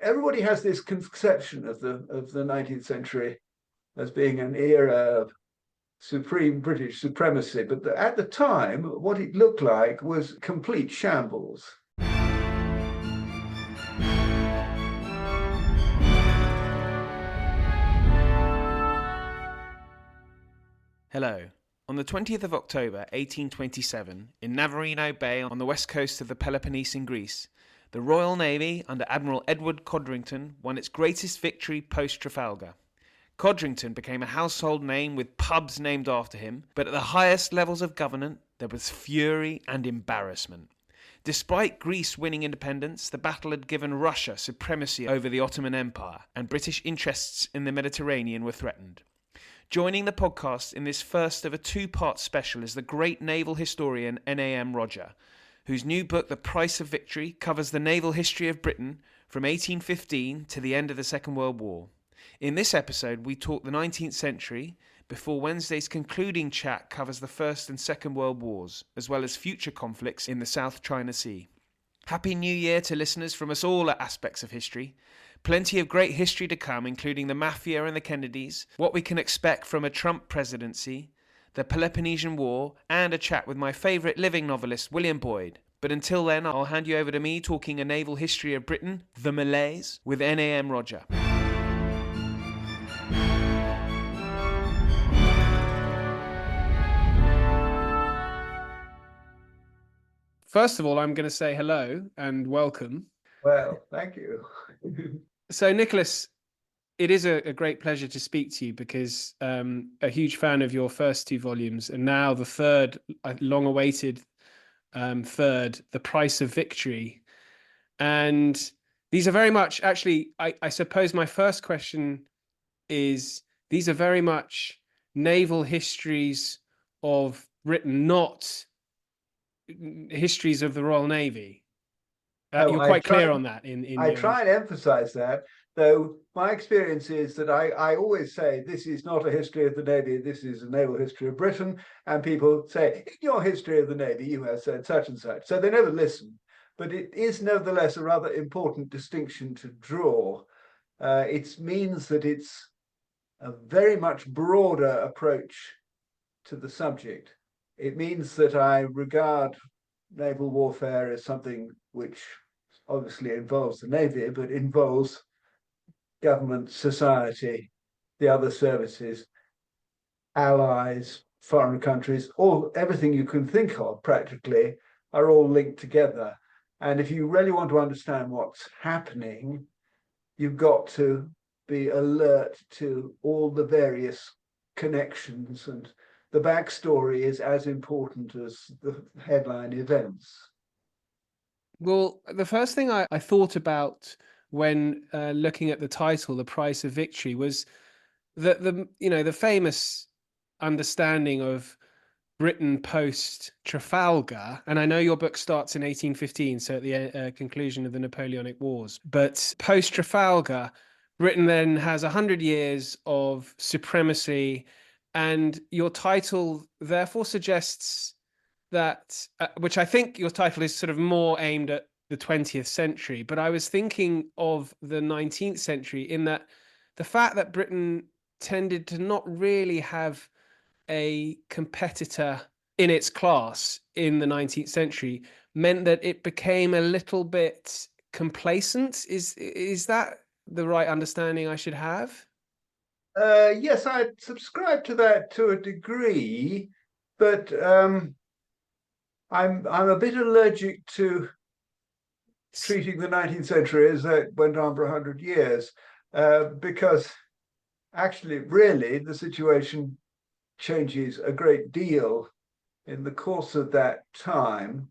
everybody has this conception of the 19th century as being an era of supreme British supremacy, but at the time, what it looked like was complete shambles. Hello. On the 20th of October 1827, in Navarino Bay on the west coast of the Peloponnese in Greece, the Royal Navy under Admiral Edward Codrington won its greatest victory post-Trafalgar. Codrington became a household name with pubs named after him, but at the highest levels of government there was fury and embarrassment. Despite Greece winning independence, the battle had given Russia supremacy over the Ottoman Empire, and British interests in the Mediterranean were threatened. Joining the podcast in this first of a two-part special is the great naval historian N.A.M. Rodger, whose new book, The Price of Victory, covers the naval history of Britain from 1815 to the end of the Second World War. In this episode, we talk the 19th century, before Wednesday's concluding chat covers the First and Second World Wars, as well as future conflicts in the South China Sea. Happy New Year to listeners from us all at Aspects of History. Plenty of great history to come, including the Mafia and the Kennedys, what we can expect from a Trump presidency, the Peloponnesian War, and a chat with my favourite living novelist, William Boyd. But until then, I'll hand you over to me talking a naval history of Britain, the Malaise, with N.A.M. Rodger. First of all, I'm going to say hello and welcome. Well, thank you. So, Nicholas, it is a great pleasure to speak to you because a huge fan of your first two volumes, and now the third, long-awaited third, The Price of Victory. And these are very much, actually, I suppose my first question is, these are very much naval histories of Britain, not histories of the Royal Navy. You're quite clear on that. I try and emphasize that, though my experience is that I always say this is not a history of the Navy, this is a naval history of Britain, and people say, in your history of the Navy, you have said such and such. So they never listen. But it is nevertheless a rather important distinction to draw. It means that it's a very much broader approach to the subject. It means that I regard naval warfare as something which obviously involves the Navy, but involves government, society, the other services, allies, foreign countries, everything you can think of practically are all linked together. And if you really want to understand what's happening, you've got to be alert to all the various connections, and the backstory is as important as the headline events. Well, the first thing I thought about when looking at the title, The Price of Victory, was that the famous understanding of Britain post Trafalgar, and I know your book starts in 1815, so at the conclusion of the Napoleonic Wars, but post Trafalgar, Britain then has 100 years of supremacy, and your title therefore suggests that, which I think your title is sort of more aimed at the 20th century, but I was thinking of the 19th century in that the fact that Britain tended to not really have a competitor in its class in the 19th century meant that it became a little bit complacent. Is that the right understanding I should have? Yes, I subscribe to that to a degree, but I'm a bit allergic to treating the 19th century as it went on for 100 years, because actually, really, the situation changes a great deal in the course of that time.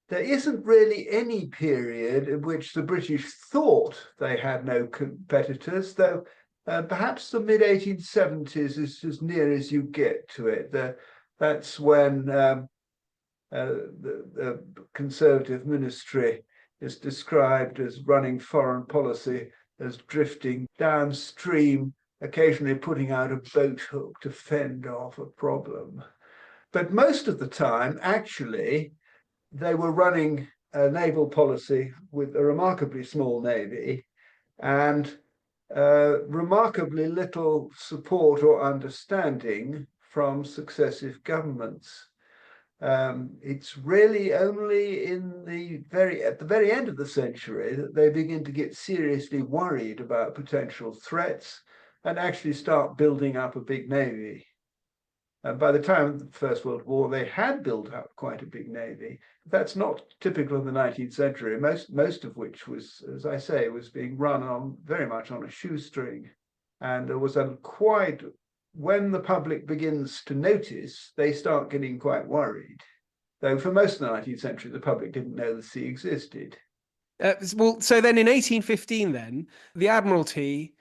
There isn't really any period in which the British thought they had no competitors, though perhaps the mid-1870s is as near as you get to it. That's when the Conservative ministry is described as running foreign policy as drifting downstream, occasionally putting out a boat hook to fend off a problem. But most of the time, actually, they were running a naval policy with a remarkably small navy, and remarkably little support or understanding from successive governments. It's really only at the very end of the century that they begin to get seriously worried about potential threats and actually start building up a big navy. By the time of the First World War, they had built up quite a big navy. That's not typical of the 19th century, most of which was, as I say, was being run on very much on a shoestring. And there was when the public begins to notice, they start getting quite worried. Though for most of the 19th century, the public didn't know the sea existed. Well, so then in 1815, then the Admiralty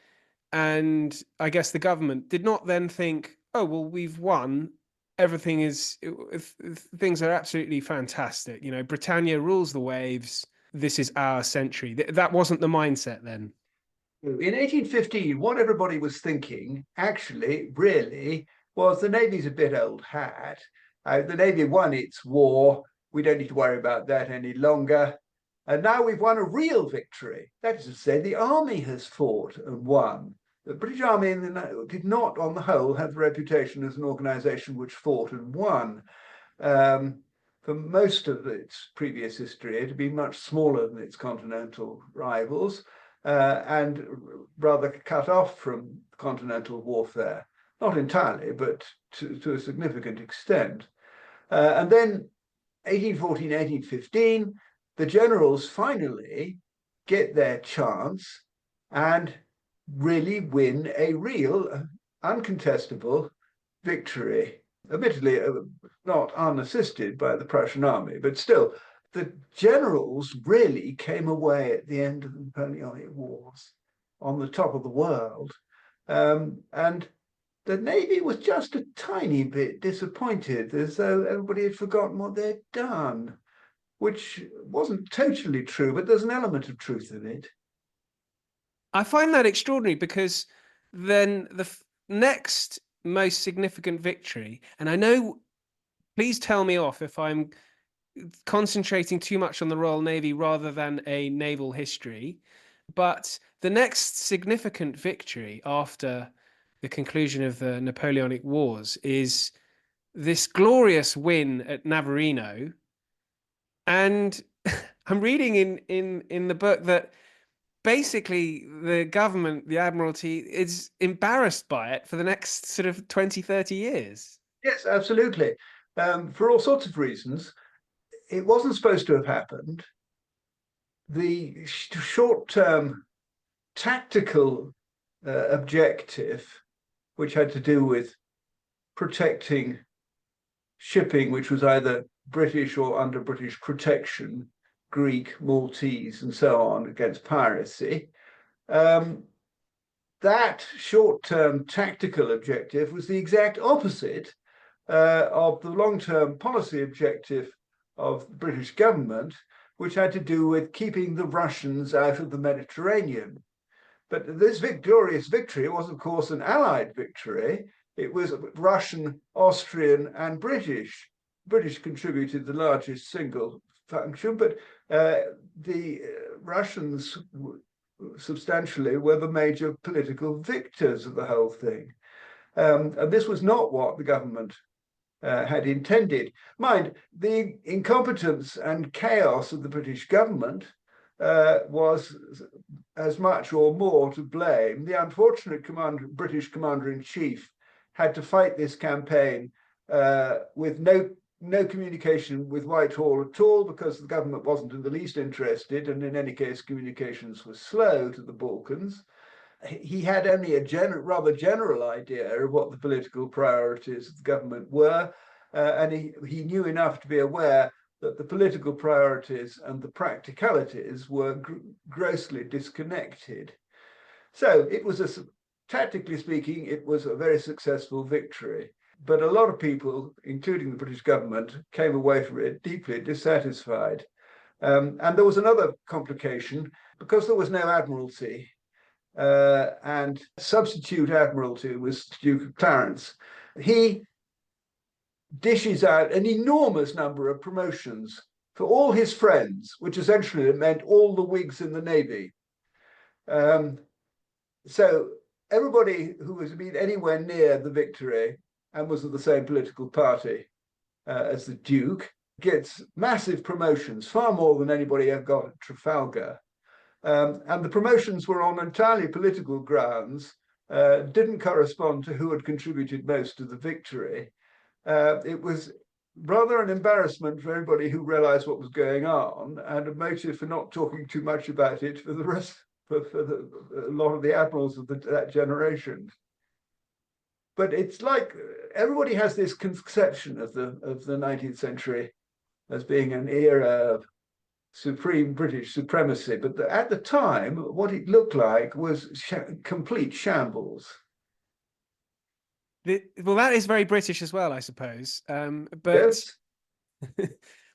and I guess the government did not then think, oh, well, we've won. Things are absolutely fantastic. You know, Britannia rules the waves. This is our century. That wasn't the mindset then. In 1815, what everybody was thinking, actually, really, was the Navy's a bit old hat. The Navy won its war. We don't need to worry about that any longer. And now we've won a real victory. That is to say, the army has fought and won. The British Army did not, on the whole, have the reputation as an organization which fought and won. For most of its previous history, it had been much smaller than its continental rivals and rather cut off from continental warfare. Not entirely, but to a significant extent. And then 1814, 1815, the generals finally get their chance and really win a real, uncontestable victory. Admittedly, not unassisted by the Prussian army, but still, the generals really came away at the end of the Napoleonic Wars on the top of the world. And the Navy was just a tiny bit disappointed, as though everybody had forgotten what they'd done, which wasn't totally true, but there's an element of truth in it. I find that extraordinary because then the next most significant victory, and I know, please tell me off if I'm concentrating too much on the Royal Navy rather than a naval history, but the next significant victory after the conclusion of the Napoleonic Wars is this glorious win at Navarino. And I'm reading in the book that basically the government, the Admiralty, is embarrassed by it for the next sort of 20, 30 years. Yes, absolutely. For all sorts of reasons. It wasn't supposed to have happened. The short-term tactical objective, which had to do with protecting shipping, which was either British or under British protection, Greek, Maltese, and so on, against piracy. That short-term tactical objective was the exact opposite of the long-term policy objective of the British government, which had to do with keeping the Russians out of the Mediterranean. But this victorious victory was, of course, an Allied victory. It was Russian, Austrian, and British. British contributed the largest single function, but the Russians substantially were the major political victors of the whole thing. And this was not what the government had intended. Mind, the incompetence and chaos of the British government was as much or more to blame. The unfortunate British commander-in-chief had to fight this campaign with no communication with Whitehall at all, because the government wasn't in the least interested, and in any case, communications were slow to the Balkans. He had only a rather general idea of what the political priorities of the government were, and he knew enough to be aware that the political priorities and the practicalities were grossly disconnected. So it was tactically speaking, it was a very successful victory. But a lot of people, including the British government, came away from it deeply dissatisfied. And there was another complication, because there was no admiralty, and substitute admiralty was Duke Clarence. He dishes out an enormous number of promotions for all his friends, which essentially meant all the Whigs in the Navy. So everybody who has been anywhere near the victory and was of the same political party as the Duke gets massive promotions, far more than anybody ever got at Trafalgar. And the promotions were on entirely political grounds, didn't correspond to who had contributed most to the victory. It was rather an embarrassment for everybody who realized what was going on, and a motive for not talking too much about it for the rest, a lot of the admirals of that generation. But it's like everybody has this conception of the 19th century as being an era of supreme British supremacy, but at the time, what it looked like was complete shambles. Well, that is very British as well, I suppose. But Yes.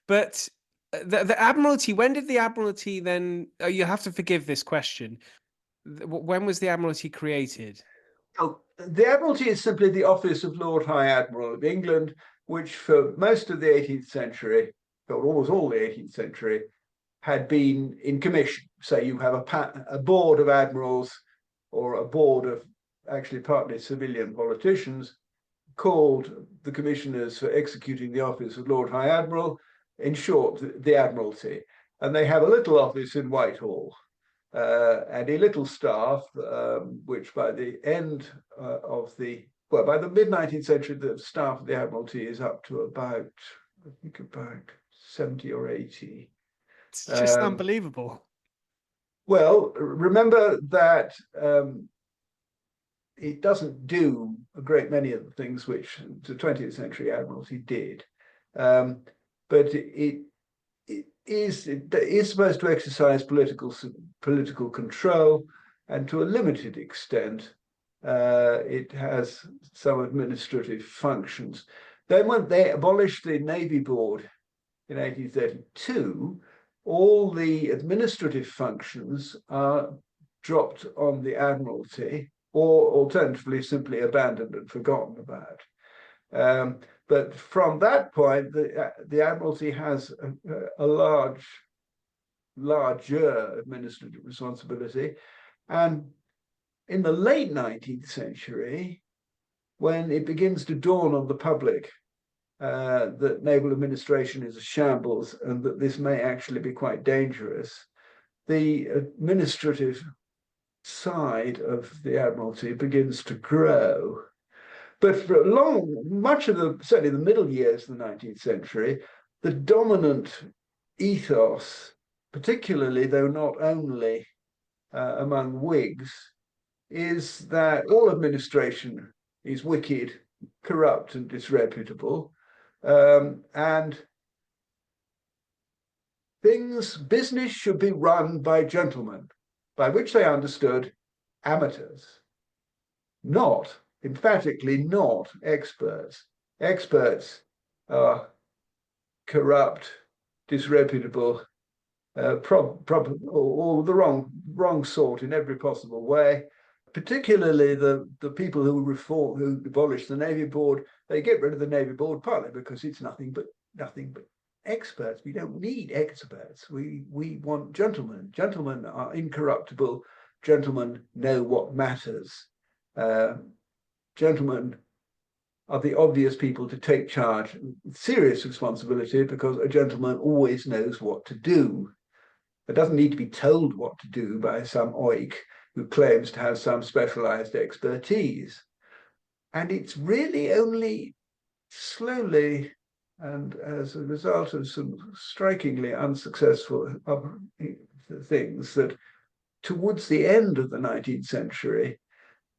but the Admiralty. When did the Admiralty then? Oh, you have to forgive this question. When was the Admiralty created? Oh, the Admiralty is simply the office of Lord High Admiral of England, which for most of the 18th century, or almost all the 18th century, had been in commission. So you have a board of admirals or a board of actually partly civilian politicians called the commissioners for executing the office of Lord High Admiral, in short, the Admiralty. And they have a little office in Whitehall and a little staff, which by the end by the mid-19th century, the staff of the Admiralty is up to about 70 or 80. It's just unbelievable. Well, remember that it doesn't do a great many of the things which the 20th century Admiralty did, but it is supposed to exercise political control, and to a limited extent, it has some administrative functions. Then when they abolished the Navy Board in 1832, all the administrative functions are dropped on the Admiralty, or alternatively simply abandoned and forgotten about. But from that point, the Admiralty has a larger administrative responsibility. And in the late 19th century, when it begins to dawn on the public that naval administration is a shambles and that this may actually be quite dangerous, the administrative side of the Admiralty begins to grow. But for much of certainly the middle years of the 19th century, the dominant ethos, particularly though not only among Whigs, is that all administration is wicked, corrupt, and disreputable. And business should be run by gentlemen, by which they understood amateurs, emphatically not experts. Experts are corrupt, disreputable, or the wrong sort in every possible way. Particularly the people who abolished the Navy Board, they get rid of the Navy Board partly because it's nothing but experts. We don't need experts. We want gentlemen. Gentlemen are incorruptible. Gentlemen know what matters. Gentlemen are the obvious people to take charge, serious responsibility, because a gentleman always knows what to do. It doesn't need to be told what to do by some oik who claims to have some specialized expertise. And it's really only slowly, and as a result of some strikingly unsuccessful things, that towards the end of the 19th century,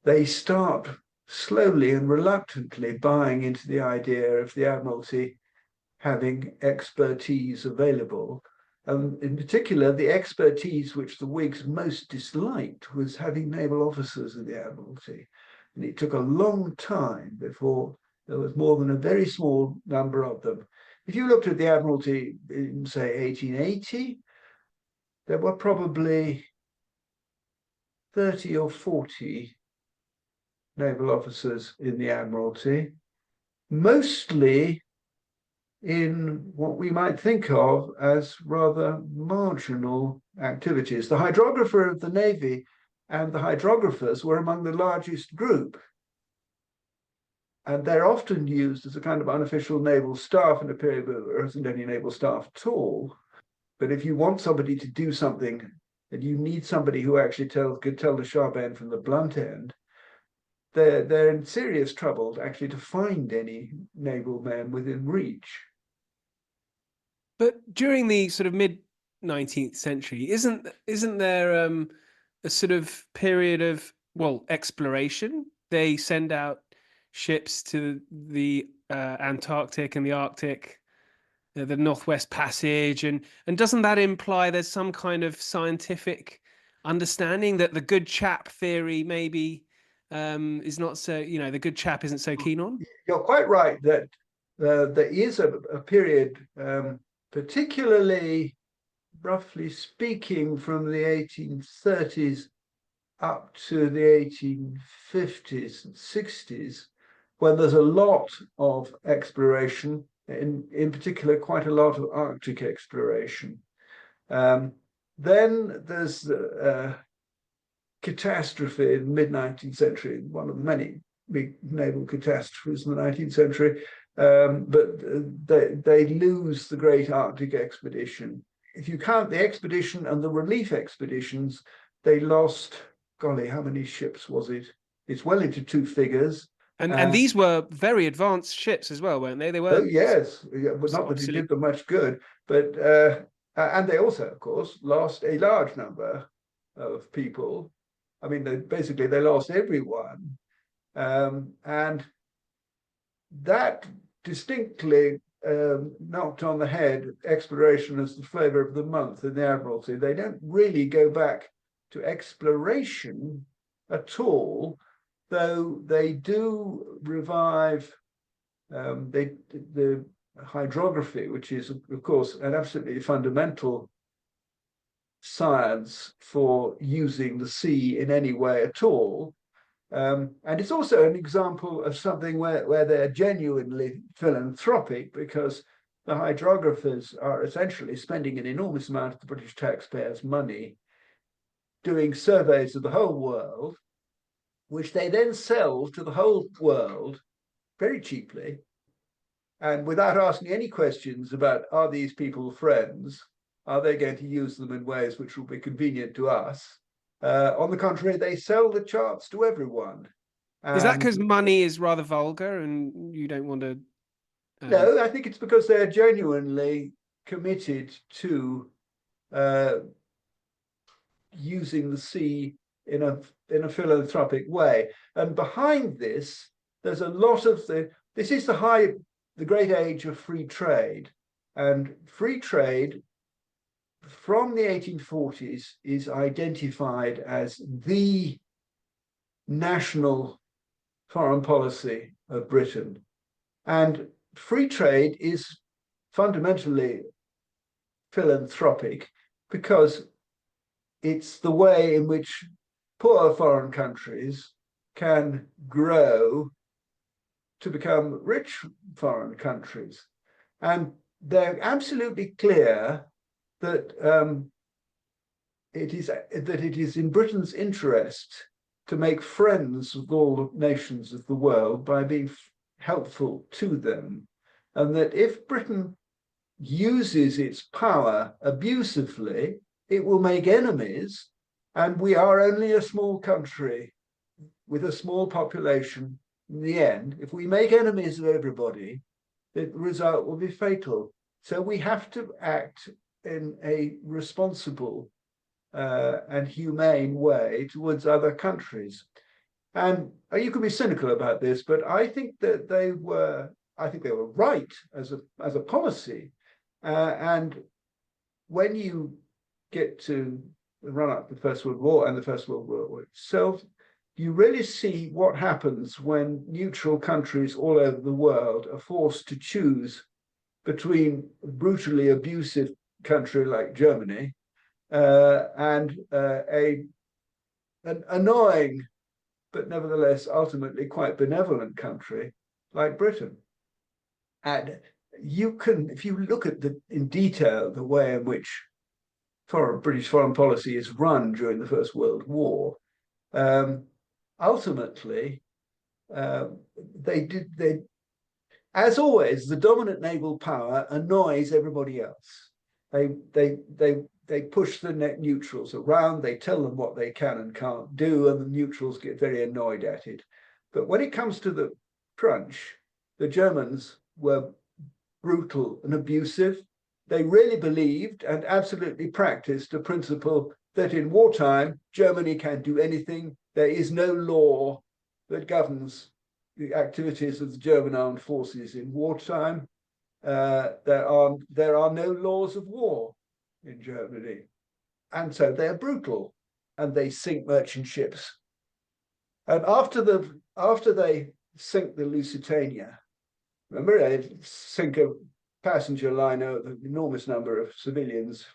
they start slowly and reluctantly buying into the idea of the Admiralty having expertise available. And in particular, the expertise which the Whigs most disliked was having naval officers in the Admiralty. And it took a long time before there was more than a very small number of them. If you looked at the Admiralty in, say, 1880, there were probably 30 or 40 naval officers in the Admiralty, mostly in what we might think of as rather marginal activities. The hydrographer of the Navy and the hydrographers were among the largest group. And they're often used as a kind of unofficial naval staff in a period where there isn't any naval staff at all. But if you want somebody to do something, and you need somebody who actually could tell the sharp end from the blunt end, they're in serious trouble actually to find any naval men within reach. But during the sort of mid 19th century, isn't there a sort of period of, well, exploration? They send out ships to the Antarctic and the Arctic, the Northwest Passage, and doesn't that imply there's some kind of scientific understanding that the good chap theory maybe is not so, the good chap isn't so keen on? You're quite right that there is a period, particularly, roughly speaking, from the 1830s up to the 1850s and 60s, when there's a lot of exploration, in particular, quite a lot of Arctic exploration. Then there's a catastrophe in the mid-19th century, one of the many big naval catastrophes in the 19th century, but they lose the great Arctic expedition. If you count the expedition and the relief expeditions, they lost, golly, how many ships was it? It's well into two figures. And these were very advanced ships as well, weren't they? They were. Oh, yes, but not that it did them much good. But and they also, of course, lost a large number of people. I mean, they lost everyone, and that distinctly knocked on the head exploration as the flavor of the month in the Admiralty. They don't really go back to exploration at all, though they do revive the hydrography, which is, of course, an absolutely fundamental science for using the sea in any way at all. And it's also an example of something where they're genuinely philanthropic, because the hydrographers are essentially spending an enormous amount of the British taxpayers' money doing surveys of the whole world, which they then sell to the whole world very cheaply and without asking any questions about, are these people friends? Are they going to use them in ways which will be convenient to us? On the contrary, they sell the charts to everyone. Is that because money is rather vulgar and you don't want to... No, I think it's because they're genuinely committed to using the sea in a philanthropic way. And behind this, there's a lot of this is the great age of free trade. And free trade from the 1840s is identified as the national foreign policy of Britain. And free trade is fundamentally philanthropic because it's the way in which poor foreign countries can grow to become rich foreign countries. And they're absolutely clear that it is in Britain's interest to make friends with all the nations of the world by being helpful to them. And that if Britain uses its power abusively, it will make enemies. And we are only a small country with a small population. In the end, if we make enemies of everybody, the result will be fatal. So we have to act in a responsible and humane way towards other countries. And you can be cynical about this, but I think that they were right as a policy. And when you get to the run-up to the First World War and the First World War itself, you really see what happens when neutral countries all over the world are forced to choose between a brutally abusive country like Germany and an annoying but nevertheless ultimately quite benevolent country like Britain. And you can, if you look at in detail the way in which British foreign policy is run during the First World War, Ultimately, they as always, the dominant naval power annoys everybody else. They push the net neutrals around, they tell them what they can and can't do, and the neutrals get very annoyed at it. But when it comes to the crunch, the Germans were brutal and abusive. They really believed and absolutely practiced the principle that in wartime, Germany can do anything. There is no law that governs the activities of the German armed forces in wartime. There are no laws of war in Germany, and so they're brutal, and they sink merchant ships. And after they sink the Lusitania, remember they sink a passenger liner with an enormous number of civilians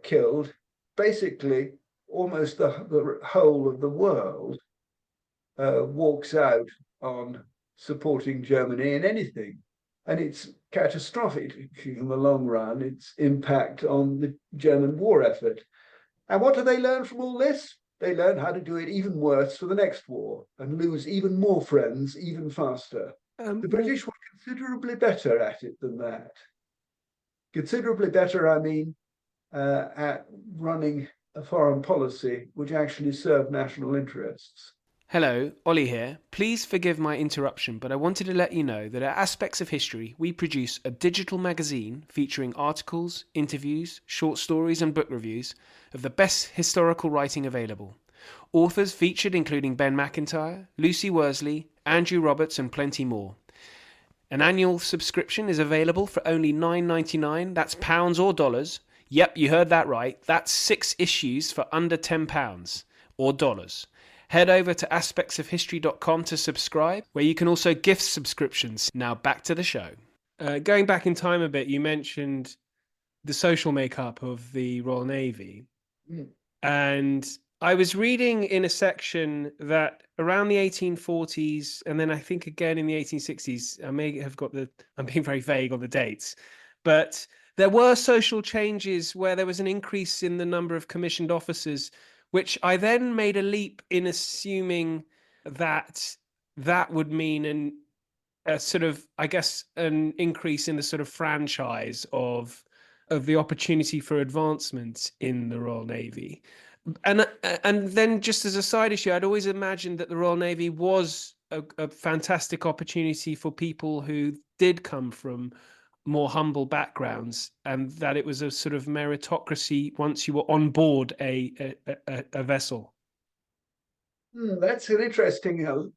killed. Basically, almost the whole of the world walks out on supporting Germany in anything. And it's catastrophic in the long run, its impact on the German war effort. And what do they learn from all this? They learn how to do it even worse for the next war and lose even more friends even faster. The British were considerably better at it than that. Considerably better, I mean, at running a foreign policy which actually served national interests. Hello, Ollie here. Please forgive my interruption, but I wanted to let you know that at Aspects of History, we produce a digital magazine featuring articles, interviews, short stories and book reviews of the best historical writing available. Authors featured including Ben Macintyre, Lucy Worsley, Andrew Roberts and plenty more. An annual subscription is available for only $9.99, that's pounds or dollars. Yep, you heard that right. That's 6 issues for under £10 or dollars. Head over to aspectsofhistory.com to subscribe, where you can also gift subscriptions. Now back to the show. Going back in time a bit, you mentioned the social makeup of the Royal Navy. And I was reading in a section that around the 1840s, and then I think again in the 1860s, I'm being very vague on the dates, but there were social changes where there was an increase in the number of commissioned officers, which I then made a leap in assuming that that would mean a sort of, I guess, an increase in the sort of franchise of the opportunity for advancement in the Royal Navy. And then just as a side issue, I'd always imagined that the Royal Navy was a fantastic opportunity for people who did come from more humble backgrounds, and that it was a sort of meritocracy once you were on board a vessel. That's an interesting and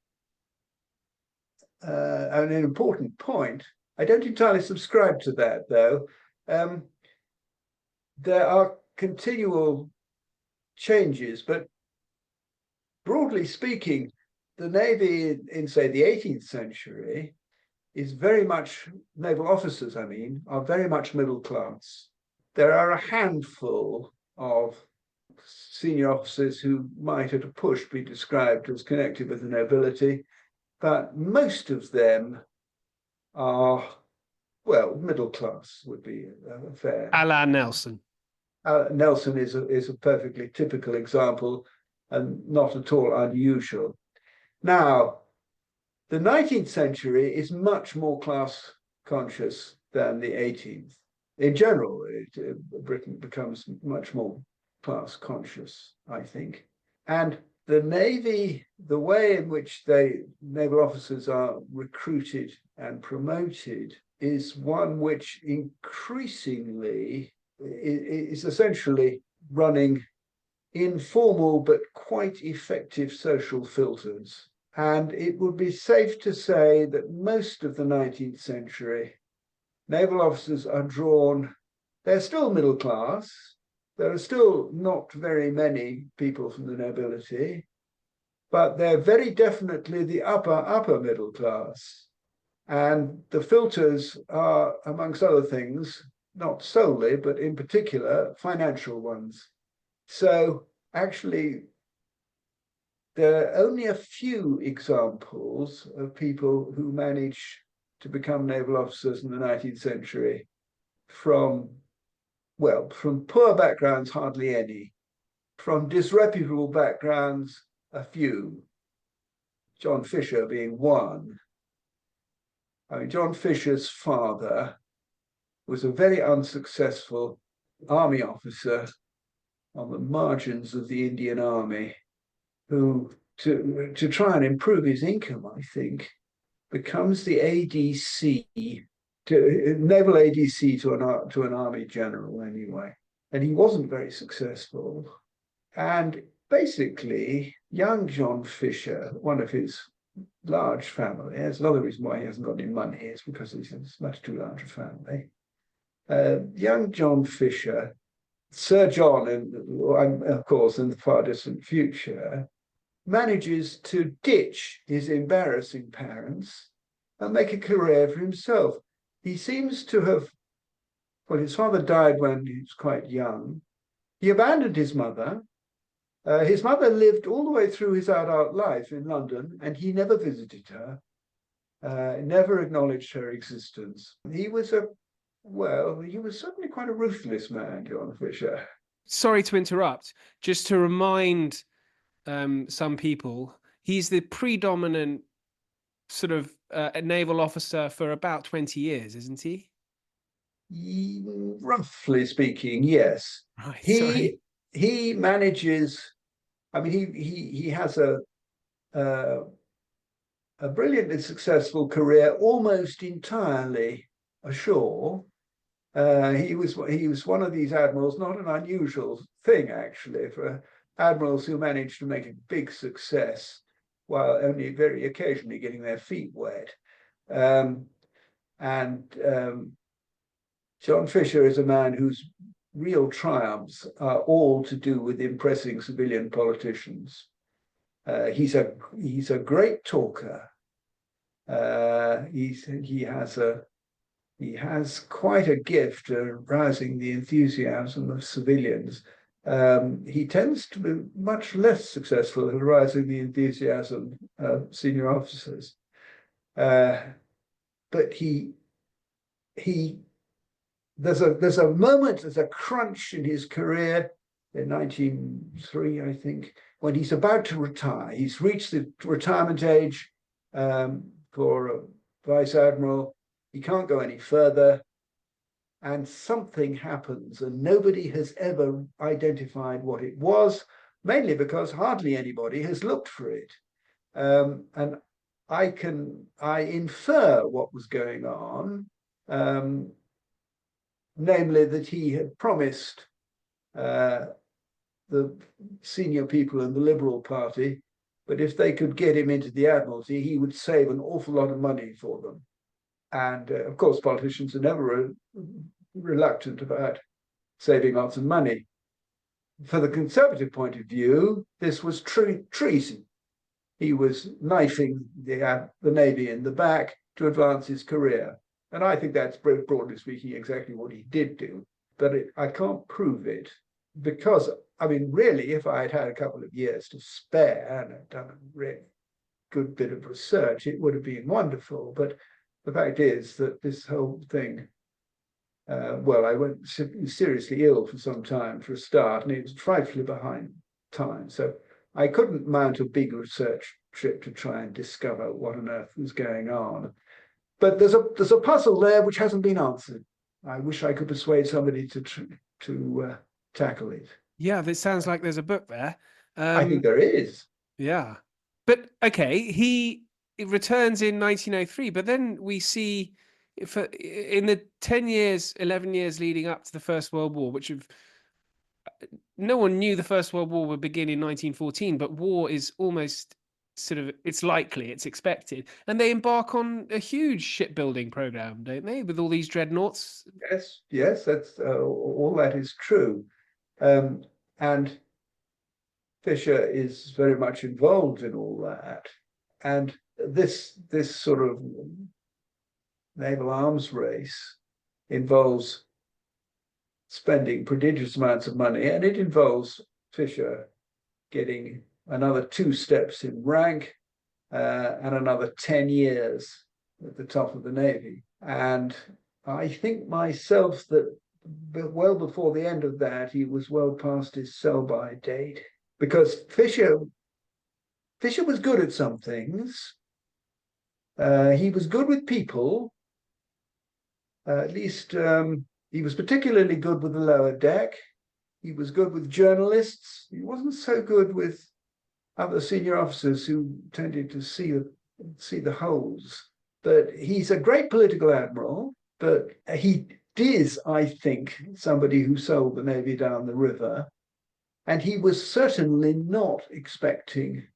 an important point. I don't entirely subscribe to that, though. There are continual changes, but broadly speaking, the Navy in say, the 18th century is very much, naval officers, I mean, are very much middle class. There are a handful of senior officers who might at a push be described as connected with the nobility, but most of them are, well, middle class would be fair. A la Nelson. Nelson is a perfectly typical example and not at all unusual. Now, the 19th century is much more class conscious than the 18th. In general, Britain becomes much more class conscious, I think. And the Navy, the way in which naval officers are recruited and promoted is one which increasingly is essentially running informal but quite effective social filters. And it would be safe to say that most of the 19th century, naval officers are drawn, they're still middle class, there are still not very many people from the nobility, but they're very definitely the upper middle class. And the filters are, amongst other things, not solely, but in particular, financial ones. So actually, there are only a few examples of people who manage to become naval officers in the 19th century from poor backgrounds, hardly any, from disreputable backgrounds, a few, John Fisher being one. I mean, John Fisher's father was a very unsuccessful army officer on the margins of the Indian Army, who, to try and improve his income, I think, becomes the ADC, naval ADC to an army general anyway. And he wasn't very successful. And basically, young John Fisher, one of his large family, there's another reason why he hasn't got any money, is because he's a much too large a family. Young John Fisher, Sir John, and of course, in the far distant future, manages to ditch his embarrassing parents and make a career for himself. He seems to have, well, his father died when he was quite young. He abandoned his mother. His mother lived all the way through his adult life in London, and he never visited her, never acknowledged her existence. He was certainly quite a ruthless man, John Fisher. Sorry to interrupt. Just to remind some people, he's the predominant sort of naval officer for about 20 years, isn't he? Roughly speaking, yes. Right. Sorry. He manages. I mean, he has a brilliantly successful career, almost entirely ashore. He was one of these admirals, not an unusual thing actually for admirals who managed to make a big success while only very occasionally getting their feet wet. John Fisher is a man whose real triumphs are all to do with impressing civilian politicians. He's a great talker. He has quite a gift of rousing the enthusiasm of civilians. He tends to be much less successful at arousing the enthusiasm of senior officers. But there's a moment, there's a crunch in his career in 1903, I think, when he's about to retire. He's reached the retirement age for a vice admiral. He can't go any further. And something happens, and nobody has ever identified what it was, mainly because hardly anybody has looked for it. And I infer what was going on, namely that he had promised the senior people in the Liberal Party, but if they could get him into the Admiralty, he would save an awful lot of money for them. And of course, politicians are never reluctant about saving lots of money. For the Conservative point of view, this was treason. He was knifing the Navy in the back to advance his career. And I think that's, broadly speaking, exactly what he did do. But I can't prove it because, I mean, really, if I had had a couple of years to spare and had done a really good bit of research, it would have been wonderful. But the fact is that this whole thing, I went seriously ill for some time for a start, and it was frightfully behind time. So I couldn't mount a big research trip to try and discover what on earth was going on. But there's a puzzle there which hasn't been answered. I wish I could persuade somebody to tackle it. Yeah, this sounds like there's a book there. I think there is. Yeah. But okay, he returns in 1903, but then we see in the 11 years leading up to the First World War, no one knew the First World War would begin in 1914, but war is almost it's expected. And they embark on a huge shipbuilding program, don't they, with all these dreadnoughts? Yes, that's all that is true. And Fisher is very much involved in all that. And this sort of naval arms race involves spending prodigious amounts of money, and it involves Fisher getting another 2 steps in rank and another 10 years at the top of the Navy. And I think myself that but well before the end of that, he was well past his sell-by date, because Fisher was good at some things. He was good with people. At least he was particularly good with the lower deck. He was good with journalists. He wasn't so good with other senior officers who tended to see the holes. But he's a great political admiral, but he is, I think, somebody who sold the Navy down the river. And he was certainly not expecting,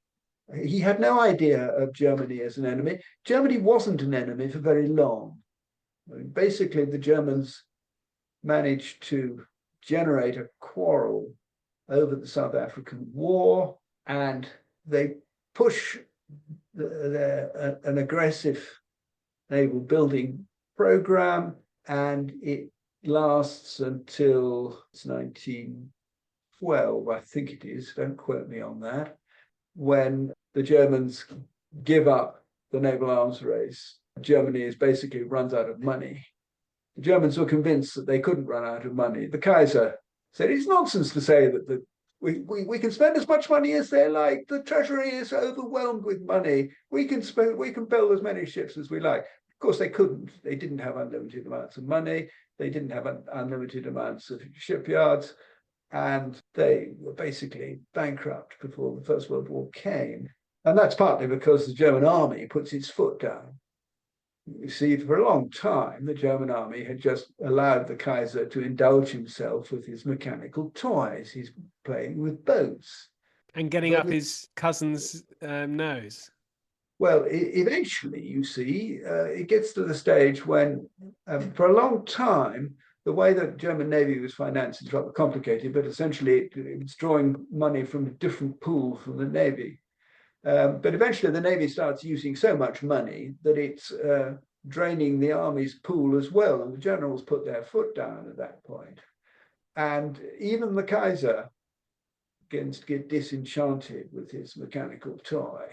he had no idea of Germany as an enemy. Germany wasn't an enemy for very long. I mean, basically, the Germans managed to generate a quarrel over the South African War, and they push an aggressive naval building program, and it lasts until 1912, I think it is, don't quote me on that, when the Germans give up the naval arms race. Germany is basically runs out of money. The Germans were convinced that they couldn't run out of money. The Kaiser said it's nonsense to say that we can spend as much money as they like. The treasury is overwhelmed with money. We can build as many ships as we like. Of course, they couldn't. They didn't have unlimited amounts of money. They didn't have unlimited amounts of shipyards, and they were basically bankrupt before the First World War came. And that's partly because the German army puts its foot down. You see, for a long time, the German army had just allowed the Kaiser to indulge himself with his mechanical toys. He's playing with boats. And getting up his cousin's nose. Well, eventually, you see, it gets to the stage when, for a long time, the way that German Navy was financed is rather complicated, but essentially it's drawing money from a different pool from the Navy. But eventually the Navy starts using so much money that it's draining the Army's pool as well. And the generals put their foot down at that point. And even the Kaiser begins to get disenchanted with his mechanical toy,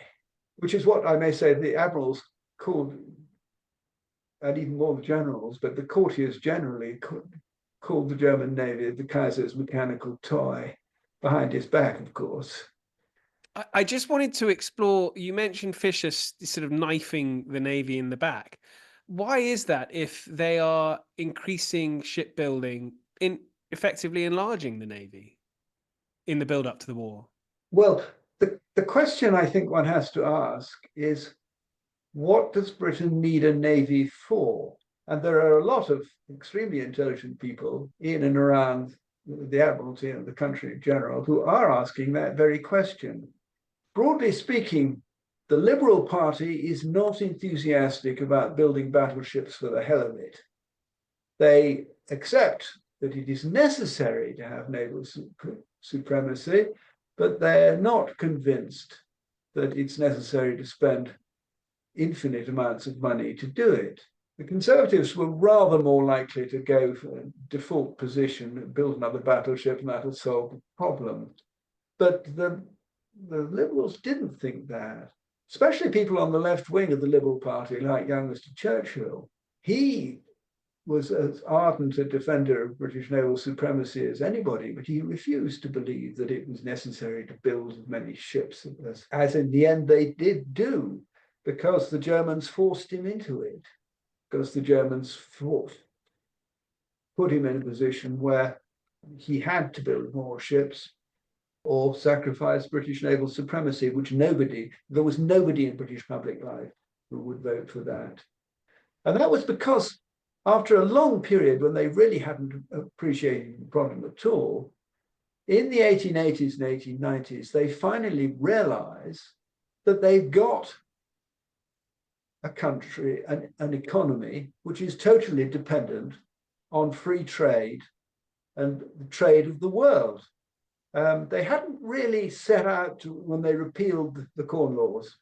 which is what I may say the admirals called, and even more the generals, but the courtiers generally called the German Navy the Kaiser's mechanical toy, behind his back, of course. I just wanted to explore, you mentioned Fisher sort of knifing the Navy in the back. Why is that if they are increasing shipbuilding, in effectively enlarging the Navy in the build-up to the war? Well, the question I think one has to ask is, what does Britain need a Navy for? And there are a lot of extremely intelligent people in and around the Admiralty and the country in general who are asking that very question. Broadly speaking, the Liberal Party is not enthusiastic about building battleships for the hell of it. They accept that it is necessary to have naval supremacy, but they're not convinced that it's necessary to spend infinite amounts of money to do it. The Conservatives were rather more likely to go for a default position, build another battleship, and that'll solve the problem. But the Liberals didn't think that, especially people on the left wing of the Liberal Party, like young Mr. Churchill. He was as ardent a defender of British naval supremacy as anybody, but he refused to believe that it was necessary to build as many ships as in the end they did do, because the Germans forced him into it, because the Germans put him in a position where he had to build more ships or sacrifice British naval supremacy, which there was nobody in British public life who would vote for that. And that was because after a long period when they really hadn't appreciated the problem at all, in the 1880s and 1890s, they finally realized that they've got a country, an economy, which is totally dependent on free trade and the trade of the world. They hadn't really set out to, when they repealed the Corn Laws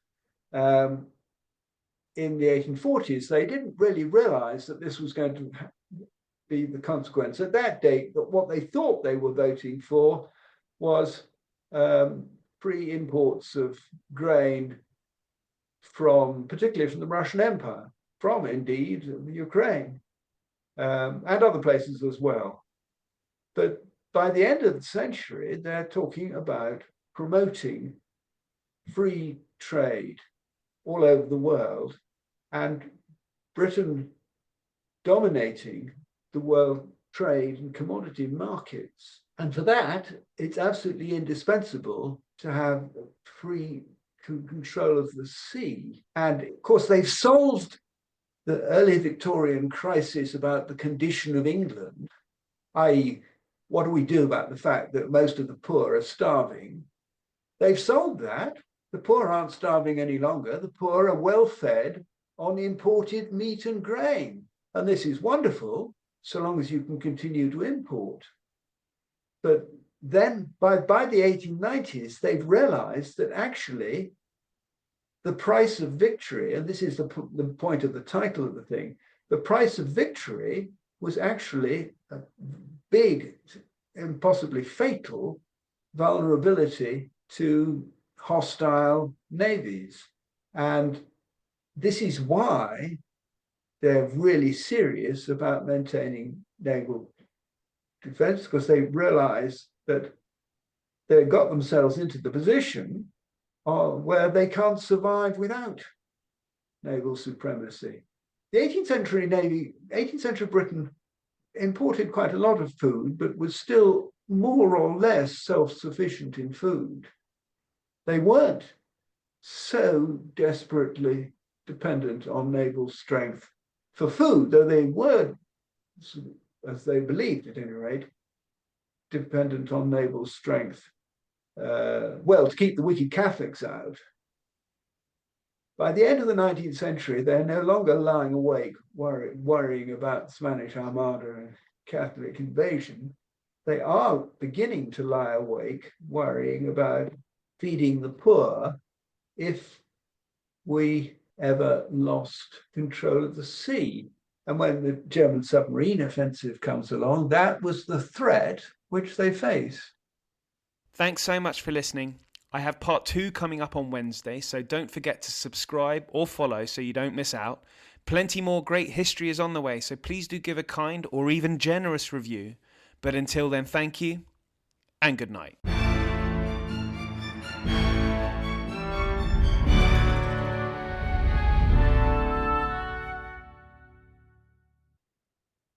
in the 1840s, they didn't really realize that this was going to be the consequence. At that date, that what they thought they were voting for was free imports of grain particularly from the Russian Empire, from indeed Ukraine. and other places as well. But by the end of the century, they're talking about promoting free trade all over the world, and Britain dominating the world trade and commodity markets. And for that, it's absolutely indispensable to have free control of the sea. And of course, they've solved the early Victorian crisis about the condition of England, i.e., what do we do about the fact that most of the poor are starving? They've solved that. The poor aren't starving any longer. The poor are well fed on imported meat and grain. And this is wonderful, so long as you can continue to import. But then by the 1890s, they've realized that actually the price of victory, and this is the point of the title of the thing, the price of victory was actually a big and possibly fatal vulnerability to hostile navies. And this is why they're really serious about maintaining naval defense, because they realize that they've got themselves into the position where they can't survive without naval supremacy. The 18th century Navy, 18th century Britain imported quite a lot of food, but was still more or less self-sufficient in food. They weren't so desperately dependent on naval strength for food, though they were, as they believed at any rate, dependent on naval strength, to keep the wicked Catholics out. By the end of the 19th century, they're no longer lying awake, worrying about Spanish Armada and Catholic invasion. They are beginning to lie awake, worrying about feeding the poor if we ever lost control of the sea. And when the German submarine offensive comes along, that was the threat which they face. Thanks so much for listening. I have part 2 coming up on Wednesday, so don't forget to subscribe or follow so you don't miss out. Plenty more great history is on the way, so please do give a kind or even generous review. But until then, thank you and good night.